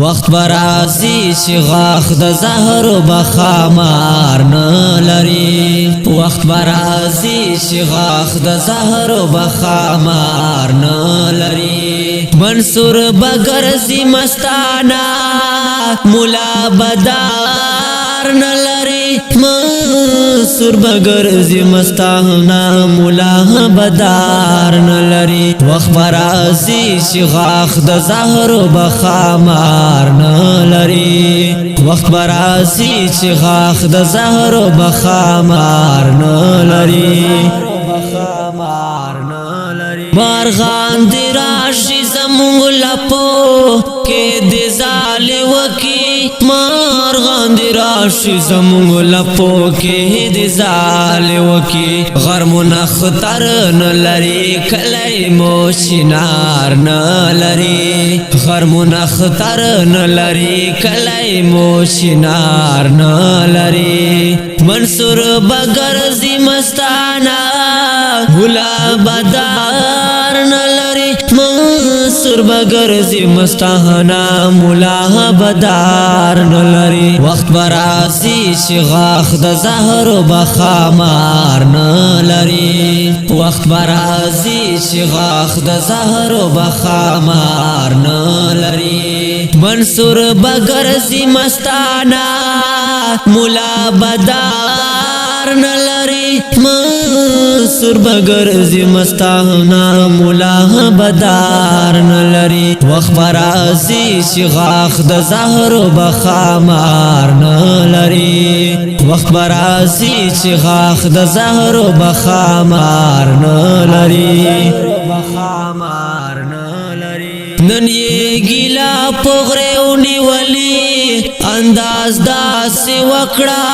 وقت برازي چې غاخ د زهر بخامار نه لري وقت برازي چې غاخ د زهر بخامار نه لري منصور بغرزي مستانا مولا بدار نه لري منصور بغرزي مستانا مولا بدار نه لري وقت برازي چې غاخ د زهر بخامار نه لري وقت برازي چې غاخ د زهر بخامار نه لري مارغان دی راشي زمونږ لپو کې د زال وکی مارغان دی راشي زمونږ لپو کې د زال وکی غرمونه خطر نه لري کلی مو شینار نه لري غرمونه خطر نه لري کلی مو شینار نه لري منصور بغرزي مستانا مولا بدار نه لري منصور بغرزي مستانا مولا بدار نه لري وخت برازي چې غاخ د زهر بخامار نه لري وخت برازي چې غاخ د زهر بخامار نه لري منصور بغرزي مستانا مولا بدار نه لري منصور بغرزي مستانا مولا بدار نه لري وخت برازي چې غاخ د زهر بخامار نه لري وخت برازي چې غاخ د زهر بخامار نه لري نن یې ګیلا پغره ونیولي انداز داسې وکړه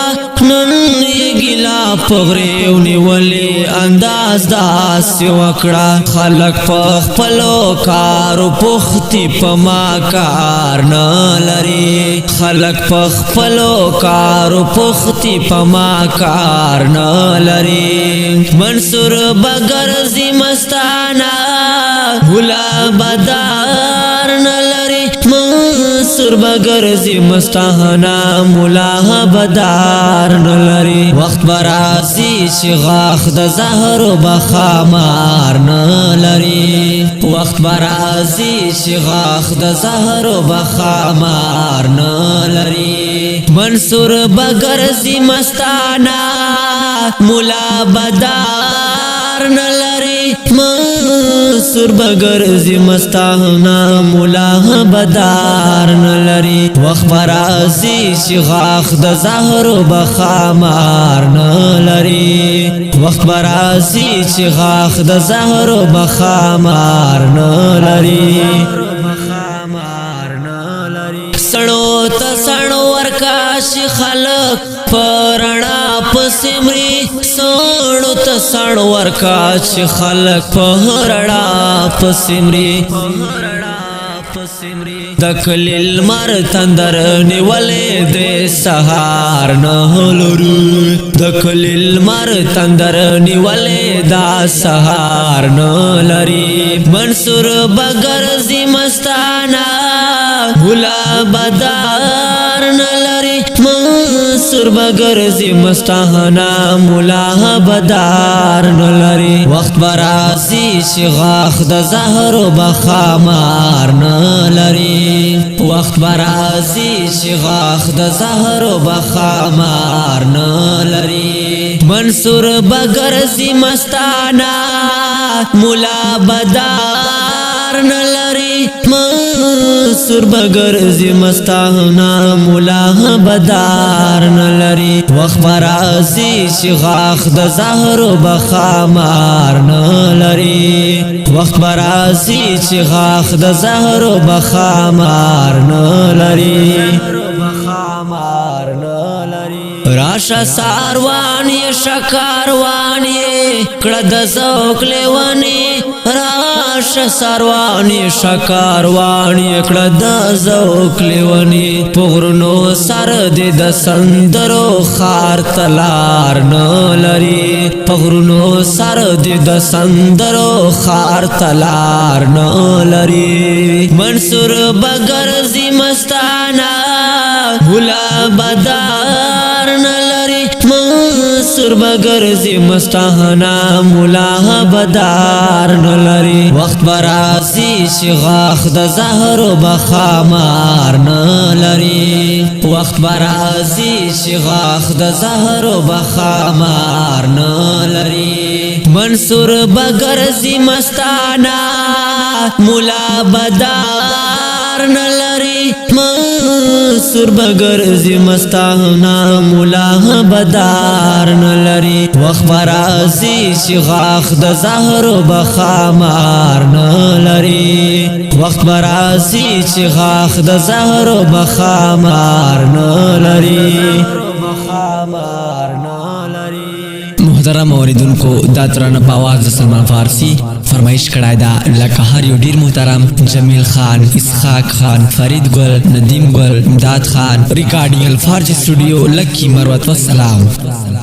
نن یې ګیلا پغره ونیولي انداز داسې وکړه خلک په خپلو کارو پختي په ما کار نه لري خلک په خپلو کارو پختي په ما کار نه لري منصور بغرزي مستانا مولا بدار نه لري منصور بغرزي مستانا مولا بدار نه لري وخت برازي چې غاخ د زهر بخامار نه لري وخت برازي چې غاخ د زهر بخامار نه لري منصور بغرزي مستانا مولا بدار نه لري منصور بغرزي مستانا مولا بدار نه لري وخت برازي چې غاخ د زهر بخامار نه لري وخت برازي چې غاخ د زهر بخامار نه لري سړو ته سړو ورکاش خلق پرانا پسمري سړو ته سړو ورکاش خلق پرانا پسمري دکلیل مر تندر نیولې د سهار نه لري دکلیل مر تندر نیولې د سهار نه لري منصور بغرزي مستانا مولا بدار نه لري منصور بغرزي مستانا مولا بدار نه لري وخت برازي چې غاخ د زهر بخامار نه لري وقت برازي چې غاخ د زهر بخامار نه لري منصور بغرزي مستانا مولا بدار نه لري منصور بغرزي مستانا مولا بدار نه لري وخت برازي چې غاخ د زهر بخامار نه لري وخت برازي چې غاخ د زهر بخامار نه لري راشا ساروان یې شکاروان یې کړه د ذوق لیوانی راش ساروانی شکاروانی کړه د ذوق لیونی پغرونو سر دې د سندرو خار تلار نه لري پغرونو سر دې د سندرو خار تلار نه لري منصور بغرزی مستانا بولا بدار نه لري منصور بغرزی مستانا مولا بدار نه لري وخت برازي شغاخ د زهر بخامار نه لري وخت برازي شغاخ د زهر بخامار نه لري منصور بغرزی مستانا مولا بدار نه لري منصور بغرزی مستانا مولا بدار نه لري وخت برازي شغاخ د زهر بخامار نه لري وخت برازي شغاخ د زهر بخامار نه لري محترم اوریدونکو دا ترانه په आवाज د سلمان فارسی فرمایش کړای دا لکه هر یو ډیر محترم جمیل خان اسحاق خان فرید ګل ندیم ګل امداد خان ریکارډینګ الفارج سټوډیو لکی مروت والسلام